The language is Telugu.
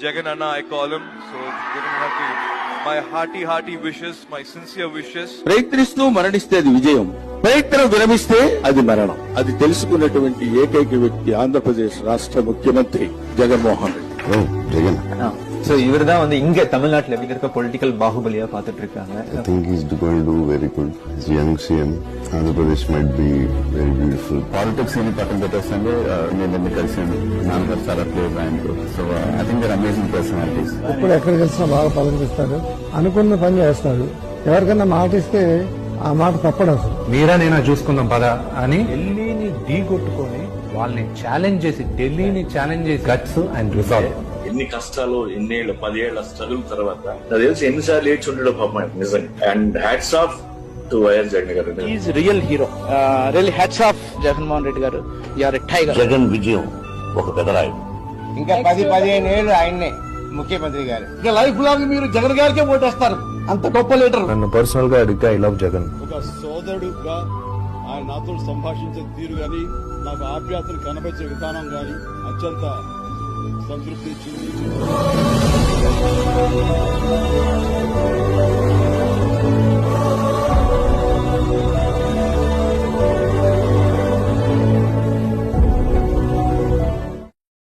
Jagan Anna, I call him. So Jagan Anna, my hearty wishes, my sincere wishes. ప్రయత్నిస్తూ మరణిస్తే అది విజయం, ప్రయత్నం విరమిస్తే అది మరణం. అది తెలుసుకున్నటువంటి ఏకైక వ్యక్తి ఆంధ్రప్రదేశ్ రాష్ట్ర ముఖ్యమంత్రి జగన్మోహన్ రెడ్డి. ஜெகன் சோ இவர் தான் வந்து இங்க தமிழ்நாட்டுல எப்படி இருக்க பொலிட்டிக்கல் பாகுபலியா பாத்துட்டு இருக்காங்க. I think he's going to do very good. He's young CM. Andhra Pradesh might be very beautiful. Politics ని పక్కన పెట్టేస్తే నేను కలిసాను నాన్నగారు చాలా క్లోజ్ ఆయనకు. So I think they're amazing personalities. ఇప్పుడు ఎక్కడికి వచ్చినా బాగా పలకరిస్తాడు, అనుకున్న పని చేస్తాడు. ఎవరికైనా మాట ఇస్తే ఆ మాట తప్పడు అసలు. మీరా నేను చూసుకుందాం పదా అని ఢిల్లీని ఢీ కొట్టుకొని వాళ్ళని ఛాలెంజ్ చేసి ఢిల్లీని ఛాలెంజ్ చేసి గట్స్ అండ్ రిజాల్వ్. ఎన్ని కష్టాలు, ఎన్నేళ్ళు 10 ఏళ్ల స్ట్రగుల్ తర్వాత నాకు తెలిసి ఎన్నిసార్లు ఏడ్చి ఉండడు పాపం నిజంగా. And hats off to YS Jagan garu. Is real hero. Real hats off Jaganmohan Reddy garu. You are a tiger. Jagan విజయం ఒక పెదరాయుడు. ఇంకా 10-15 ఏళ్ళు ఆయన్నే ముఖ్యమంత్రి గారు. ఇంకా లైఫ్ లాంగ్ మీరు జగన్ గారికే ఓటేస్తారు. అంత గొప్ప లీడర్. నన్ను పర్సనల్ గా అడిగితే ఐ లవ్ జగన్. ఒక సోదరుడుగా ఆయన నాతో సంభాషించే తీరు గాని, నాకు ఆప్యాయతను కనబరిచే విధానం గాని అత్యంత సంతృప్తి ఇచ్చింది.